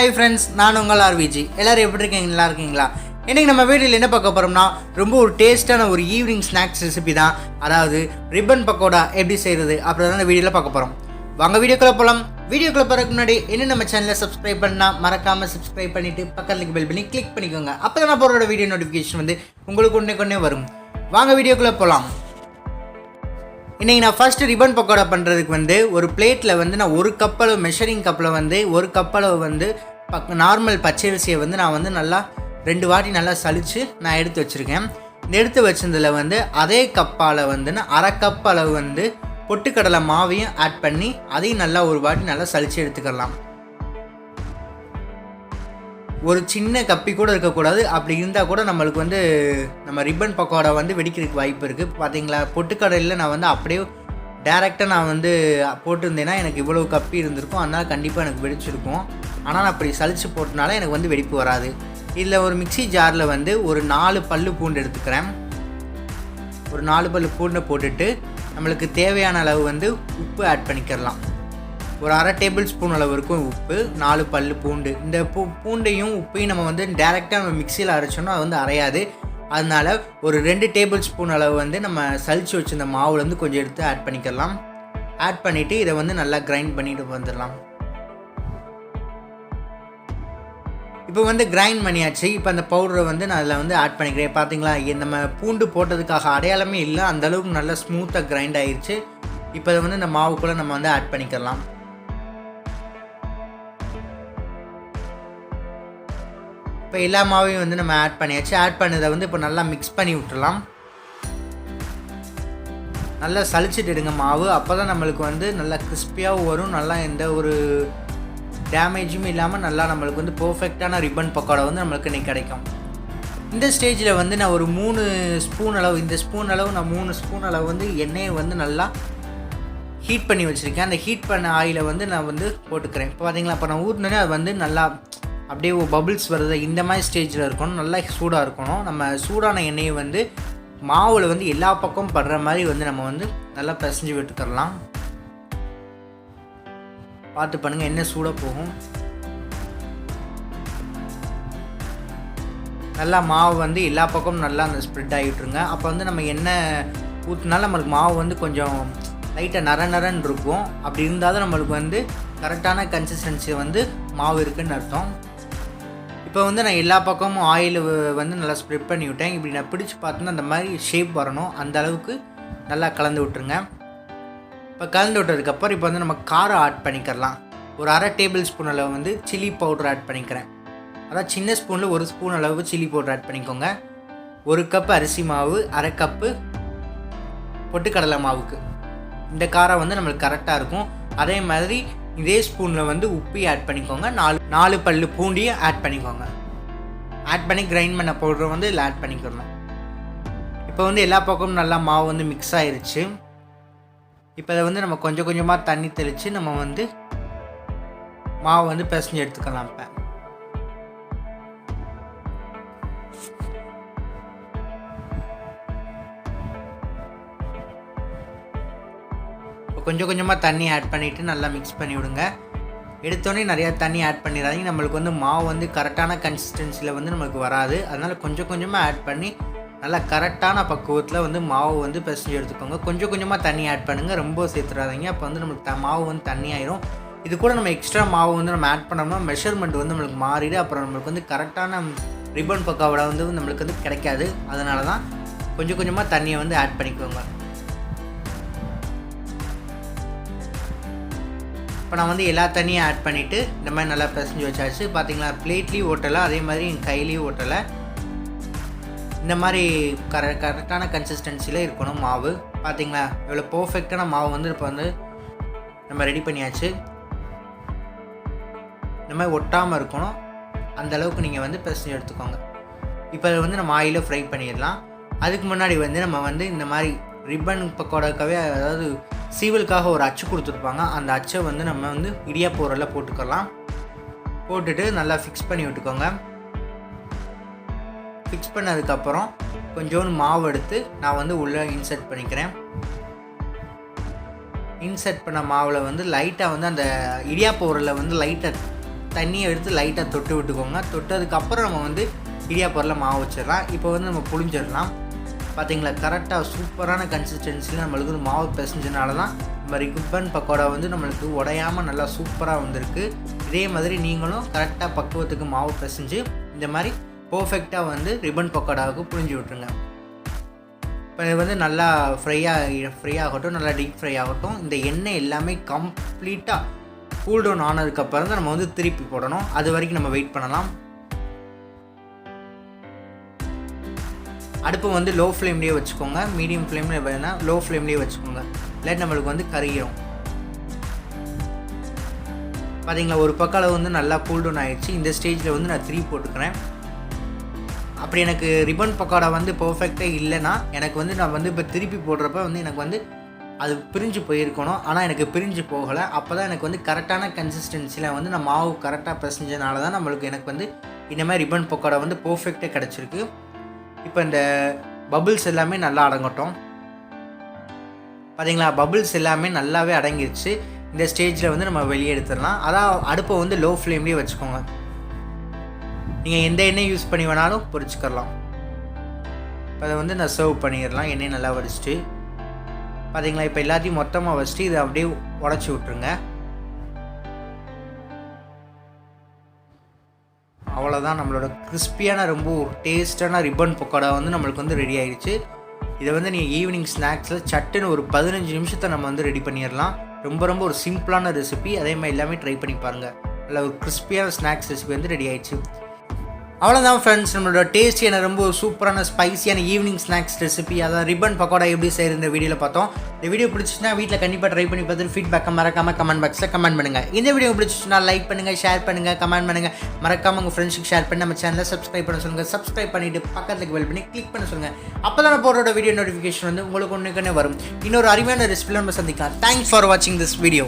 Hi friends, நான் உங்கள் RVG. எல்லாரும் எப்படி இருக்கீங்க? நல்லா இருக்கீங்களா? இன்னைக்கு நம்ம வீடியோல என்ன பார்க்க போறோம்னா ரொம்ப ஒரு டேஸ்டான ஒரு ஈவினிங் ஸ்நாக்ஸ் ரெசிபி தான். அதாவது ரிப்பன் பக்கோடா எப்படி செய்யறது அப்படிதான் இந்த வீடியோல பார்க்க போறோம். வாங்க வீடியோக்குள்ள போலாம். வீடியோக்குள்ள போறதுக்கு முன்னாடி இன்னும் நம்ம சேனலை சப்ஸ்கிரைப் பண்ணா மறக்காம சப்ஸ்கிரைப் பண்ணிட்டு பக்கத்துல இருக்க பெல் பண்ணி கிளிக் பண்ணிக்கோங்க. அப்பதான் நான் போற வீடியோ நோட்டிஃபிகேஷன் வந்து உங்களுக்கு உடனே வரும். வாங்க வீடியோக்குள்ள போலாம். இன்றைக்கி நான் ஃபஸ்ட்டு ரிப்பன் பக்கோடா பண்ணுறதுக்கு வந்து ஒரு பிளேட்டில் வந்து நான் ஒரு கப்பளவு மெஷரிங் கப்பில் வந்து ஒரு கப்பளவு வந்து நார்மல் பச்சரிசியை வந்து நான் வந்து நல்லா 2 வாட்டி நல்லா சலித்து நான் எடுத்து வச்சுருக்கேன். இந்த எடுத்து வச்சதில் வந்து அதே கப்பால் வந்து நான் அரை கப் அளவு வந்து பொட்டுக்கடலை மாவையும் ஆட் பண்ணி அதையும் நல்லா ஒரு வாட்டி நல்லா சலித்து எடுத்துக்கலாம். ஒரு சின்ன கப்பி கூட இருக்கக்கூடாது. அப்படி இருந்தால் கூட நம்மளுக்கு வந்து நம்ம ரிப்பன் பக்கோடா வந்து வெடிக்கிறதுக்கு வாய்ப்பு இருக்குது. பார்த்தீங்களா, பொட்டுக்கடலையில் நான் வந்து அப்படியே டேரெக்டாக நான் வந்து போட்டிருந்தேன்னா எனக்கு இவ்வளோ கப்பி இருந்திருக்கும். அதனால் கண்டிப்பாக எனக்கு வெடிச்சிருக்கும். ஆனால் நான் அப்படி சலிச்சு போட்டனால எனக்கு வந்து வெடிப்பு வராது. இதில் ஒரு மிக்சி ஜாரில் வந்து ஒரு 4 பல்லு பூண்டு எடுத்துக்கிறேன். ஒரு 4 பல்லு பூண்டை போட்டுட்டு நம்மளுக்கு தேவையான அளவு வந்து உப்பு ஆட் பண்ணிக்கிறலாம். ஒரு அரை டேபிள் ஸ்பூன் அளவு இருக்கும் உப்பு, 4 பல்லு பூண்டு. இந்த பூண்டையும் உப்பையும் நம்ம வந்து டேரெக்டாக நம்ம மிக்சியில் அரைச்சோன்னா அது வந்து அரையாது. அதனால் ஒரு 2 டேபிள் ஸ்பூன் அளவு வந்து நம்ம சலிச்சு வச்சுருந்த மாவுலேருந்து கொஞ்சம் எடுத்து ஆட் பண்ணிக்கலாம். ஆட் பண்ணிவிட்டு இதை வந்து நல்லா கிரைண்ட் பண்ணிட்டு வந்துடலாம். இப்போ வந்து கிரைண்ட் பண்ணியாச்சு. இப்போ அந்த பவுடரை வந்து நான் அதில் வந்து ஆட் பண்ணிக்கிறேன். பார்த்தீங்களா, நம்ம பூண்டு போட்டதுக்காக அடையாளமே இல்லை, அந்தளவுக்கு நல்லா ஸ்மூத்தாக கிரைண்ட் ஆகிடுச்சு. இப்போ அதை வந்து இந்த மாவுக்குள்ளே நம்ம வந்து ஆட் பண்ணிக்கலாம். இப்போ எல்லா மாவையும் வந்து நம்ம ஆட் பண்ணியாச்சு. ஆட் பண்ணதை வந்து இப்போ நல்லா மிக்ஸ் பண்ணி விட்டுடலாம். நல்லா சலிச்சுட்டு எடுங்க மாவு. அப்போ தான் நம்மளுக்கு வந்து நல்லா கிறிஸ்பியாகவும் வரும். நல்லா எந்த ஒரு டேமேஜும் இல்லாமல் நல்லா நம்மளுக்கு வந்து பர்ஃபெக்டான ரிப்பன் பக்கோடா வந்து நம்மளுக்கு இன்றைக்கி கிடைக்கும். இந்த ஸ்டேஜில் வந்து நான் ஒரு 3 ஸ்பூன் அளவு, இந்த ஸ்பூன் அளவு நான் 3 ஸ்பூன் அளவு வந்து எண்ணெயை வந்து நல்லா ஹீட் பண்ணி வச்சுருக்கேன். அந்த ஹீட் பண்ண ஆயிலை வந்து நான் வந்து போட்டுக்கிறேன். இப்போ பார்த்தீங்களா, அப்போ நான் ஊற்றினோடனே அது வந்து நல்லா அப்படியே பபிள்ஸ் வருது. இந்த மாதிரி ஸ்டேஜில் இருக்கணும். நல்லா சூடாக இருக்கணும். நம்ம சூடான எண்ணெயை வந்து மாவில் வந்து எல்லா பக்கமும் படுற மாதிரி வந்து நம்ம வந்து நல்லா பிசைஞ்சு விட்டுக்கிறலாம். பார்த்து பண்ணுங்கள், எண்ணெய் சூடாக போகும். நல்லா மாவு வந்து எல்லா பக்கமும் நல்லா அந்த ஸ்ப்ரெட் ஆகிட்டுருங்க. அப்போ வந்து நம்ம எண்ணெய் ஊற்றினாலும் நம்மளுக்கு மாவு வந்து கொஞ்சம் லைட்டாக நரன்னு இருக்கும். அப்படி இருந்தாலும் நம்மளுக்கு வந்து கரெக்டான கன்சிஸ்டன்சி வந்து மாவு இருக்குதுன்னு அர்த்தம். இப்போ வந்து நான் எல்லா பக்கமும் ஆயில் வந்து நல்லா ஸ்ப்ரெட் பண்ணி விட்டேன். இப்படி நான் பிடிச்சி பார்த்தோன்னா அந்த மாதிரி ஷேப் வரணும். அந்த அளவுக்கு நல்லா கலந்து விட்டுருங்க. இப்போ கலந்து விட்டதுக்கப்புறம் இப்போ வந்து நம்ம காரம் ஆட் பண்ணிக்கலாம். ஒரு அரை டேபிள் ஸ்பூன் அளவு வந்து சில்லி பவுடர் ஆட் பண்ணிக்கிறேன். அதாவது சின்ன ஸ்பூனில் 1 ஸ்பூன் அளவு சில்லி பவுடர் ஆட் பண்ணிக்கோங்க. 1 கப்பு அரிசி மாவு, அரை கப்பு பொட்டுக்கடலை மாவுக்கு இந்த காரம் வந்து நம்மளுக்கு கரெக்டாக இருக்கும். அதே மாதிரி இதே ஸ்பூனில் வந்து உப்பையும் ஆட் பண்ணிக்கோங்க. 4 பல்லு பூண்டியும் ஆட் பண்ணிக்கோங்க. ஆட் பண்ணி கிரைண்ட் பண்ண பவுடரை வந்து இதில் ஆட் பண்ணிக்கணும். இப்போ வந்து எல்லா பக்கமும் நல்லா மாவு வந்து மிக்ஸ் ஆகிருச்சு. இப்போ அதை வந்து நம்ம கொஞ்சம் கொஞ்சமாக தண்ணி தெளித்து நம்ம வந்து மாவு வந்து பிசைஞ்சு எடுத்துக்கலாம். இப்போ கொஞ்சம் கொஞ்சமாக தண்ணி ஆட் பண்ணிவிட்டு நல்லா மிக்ஸ் பண்ணி விடுங்க. எடுத்தோடனே நிறையா தண்ணி ஆட் பண்ணிடாதீங்க. நம்மளுக்கு வந்து மாவு வந்து கரெக்டான கன்சிஸ்டன்சியில் வந்து நம்மளுக்கு வராது. அதனால் கொஞ்சம் கொஞ்சமாக ஆட் பண்ணி நல்லா கரெக்டான பக்குவத்தில் வந்து மாவு வந்து பிசைஞ்சு எடுத்துக்கோங்க. கொஞ்சம் கொஞ்சமாக தண்ணி ஆட் பண்ணுங்கள், ரொம்ப சேர்த்துடாதீங்க. அப்போ வந்து நம்மளுக்கு மாவு வந்து தண்ணி ஆயிரும். இது கூட நம்ம எக்ஸ்ட்ரா மாவு வந்து நம்ம ஆட் பண்ணோம்னா மெஷர்மெண்ட் வந்து நம்மளுக்கு மாறிடு. அப்புறம் நம்மளுக்கு வந்து கரெக்டான ரிப்பன் பக்கோடா வந்து நம்மளுக்கு வந்து கிடைக்காது. அதனால தான் கொஞ்சம் கொஞ்சமாக தண்ணியை வந்து ஆட் பண்ணிக்கோங்க. இப்போ நான் வந்து எல்லா தண்ணியும் ஆட் பண்ணிவிட்டு இந்த மாதிரி நல்லா பிசைஞ்சு வச்சாச்சு. பார்த்தீங்களா, பிளேட்லேயும் ஓட்டலை, அதே மாதிரி என் கையிலையும் ஓட்டலை. இந்த மாதிரி கரெக்டான கன்சிஸ்டன்சியில் இருக்கணும் மாவு. பார்த்தீங்களா, இவ்வளோ பர்ஃபெக்டான மாவு வந்து இப்போ வந்து நம்ம ரெடி பண்ணியாச்சு. இந்த மாதிரி ஒட்டாமல் இருக்கணும். அந்தளவுக்கு நீங்கள் வந்து பிசைஞ்சு எடுத்துக்கோங்க. இப்போ அதை வந்து நம்ம ஆயிலில் ஃப்ரை பண்ணிடலாம். அதுக்கு முன்னாடி வந்து நம்ம வந்து இந்த மாதிரி ரிப்பன் பக்கோடாக்காவே, அதாவது சீவலுக்காக ஒரு அச்சு கொடுத்துருப்பாங்க. அந்த அச்சை வந்து நம்ம வந்து இடியாப்ப உரல்ல போட்டுக்கலாம். போட்டுட்டு நல்லா ஃபிக்ஸ் பண்ணி விட்டுக்கோங்க. ஃபிக்ஸ் பண்ணதுக்கப்புறம் கொஞ்சோண்டு மாவு எடுத்து நான் வந்து உள்ளே இன்சர்ட் பண்ணிக்கிறேன். இன்சர்ட் பண்ண மாவில் வந்து லைட்டாக வந்து அந்த இடியாப்ப உரலில் வந்து லைட்டாக தண்ணியை எடுத்து லைட்டாக தொட்டு விட்டுக்கோங்க. தொட்டதுக்கப்புறம் நம்ம வந்து இடியாப்பத்தில் மாவு வச்சிடலாம். இப்போ வந்து நம்ம புழிஞ்சிடலாம். பார்த்தீங்களா, கரெக்டாக சூப்பரான கன்சிஸ்டன்சியில் நம்மளுக்கு வந்து மாவு பிசைஞ்சனால தான் நம்ம ரிப்பன் பக்கோடா வந்து நம்மளுக்கு உடையாமல் நல்லா சூப்பராக வந்திருக்கு. இதே மாதிரி நீங்களும் கரெக்டாக பக்குவத்துக்கு மாவு பிசைஞ்சு இந்த மாதிரி பர்ஃபெக்டாக வந்து ரிப்பன் பக்கோடாவுக்கு புழிஞ்சு விட்டுருங்க. இப்போ இது வந்து நல்லா ஃப்ரை ஆகட்டும், நல்லா டீப் ஃப்ரை ஆகட்டும். இந்த எண்ணெய் எல்லாமே கம்ப்ளீட்டாக கூல் டவுன் ஆனதுக்கப்புறம் தான் நம்ம வந்து திருப்பி போடணும். அது வரைக்கும் நம்ம வெயிட் பண்ணலாம். அடுப்பு வந்து லோ ஃப்ளேம்லேயே வச்சுக்கோங்க. மீடியம் ஃப்ளேமில் வேணால் லோ ஃப்ளேம்லேயே வச்சுக்கோங்க, இல்லாட்டி நம்மளுக்கு வந்து கரியும். பார்த்தீங்களா, ஒரு பக்கம் வந்து நல்லா கூல் டவுன் ஆகிடுச்சு. இந்த ஸ்டேஜில் வந்து நான் 3 போட்டுக்கிறேன். அப்படி எனக்கு ரிப்பன் பக்கோடா வந்து பர்ஃபெக்டாக இல்லைன்னா எனக்கு வந்து நான் வந்து இப்போ திருப்பி போடுறப்ப வந்து எனக்கு வந்து அது பிரிஞ்சு போயிருக்கணும். ஆனால் எனக்கு பிரிஞ்சு போகலை. அப்போ தான் எனக்கு வந்து கரெக்டான கன்சிஸ்டன்சியில் வந்து நான் மாவு கரெக்டாக பிசைஞ்சனால தான் எனக்கு வந்து இந்த மாதிரி ரிப்பன் பக்கோடா வந்து பர்ஃபெக்டாக கிடச்சிருக்கு. இப்போ இந்த பபுள்ஸ் எல்லாமே நல்லா அடங்கட்டும். பார்த்தீங்களா, பபுள்ஸ் எல்லாமே நல்லாவே அடங்கிருச்சு. இந்த ஸ்டேஜில் வந்து நம்ம வெளியே எடுத்துடலாம். அதான் அடுப்பை வந்து லோ ஃப்ளேம்லேயே வச்சுக்கோங்க. நீங்கள் எந்த எண்ணெய் யூஸ் பண்ணி வேணாலும் பொரிச்சுக்கலாம். இப்போ அதை வந்து நான் சர்வ் பண்ணிடலாம். எண்ணெய் நல்லா வடிச்சிட்டு பார்த்தீங்களா, இப்போ எல்லாத்தையும் மொத்தமாக வச்சுட்டு இதை அப்படியே உடச்சி விட்ருங்க. அவ்வளோதான், நம்மளோட கிறிஸ்பியான ரொம்ப ஒரு டேஸ்டான ரிப்பன் பக்கோடா வந்து நம்மளுக்கு வந்து ரெடி ஆகிடுச்சு. இதை வந்து நீங்கள் ஈவினிங் ஸ்நாக்ஸில் சட்டுன்னு ஒரு 15 நிமிஷத்தை நம்ம வந்து ரெடி பண்ணிடலாம். ரொம்ப ஒரு சிம்பிளான ரெசிபி. அதே மாதிரி எல்லாமே ட்ரை பண்ணி பாருங்கள். நல்ல ஒரு கிறிஸ்பியான ஸ்நாக்ஸ் ரெசிபி வந்து ரெடி ஆகிடுச்சு. அவ்வளோதான் ஃப்ரெண்ட்ஸ், நம்மளோட டேஸ்டியான ரொம்ப சூப்பரான ஸ்பைசியான ஈவினிங் ஸ்நாக்ஸ் ரெசிபி, அதாவது ரிப்பன் பக்கோடா எப்படி செய்கிற இந்த வீடியோவில் பார்த்தோம். இந்த வீடியோ பிடிச்சிச்சுன்னா வீட்டில் கண்டிப்பாக ட்ரை பண்ணி பார்த்துட்டு ஃபீட்பேக்கை மறக்காமல் கமெண்ட் பாக்ஸில் கமெண்ட் பண்ணுங்கள். இந்த வீடியோ பிடிச்சிச்சுன்னா லைக் பண்ணுங்கள், ஷேர் பண்ணுங்கள், கமெண்ட் பண்ணுங்கள். மறக்காமல் உங்கள் ஃப்ரெண்ட்ஸுக்கு ஷேர் பண்ணி நம்ம சேனலை சப்ஸ்கிரைப் பண்ண சொல்லுங்கள். சப்ஸ்கிரைப் பண்ணிவிட்டு பக்கத்துக்கு பெல் பண்ணி கிளிக் பண்ண சொல்லுங்கள். அப்போ தான் நான் போடுற வீடியோ நோட்டிஃபிகேஷன் வந்து உங்களுக்கு ஒன்றுக்குன்னே வரும். இன்னொரு அருமையான ரெசிபியில் நம்ம சந்திக்கலாம். தேங்க்ஸ் ஃபார் வாட்சிங் திஸ் வீடியோ.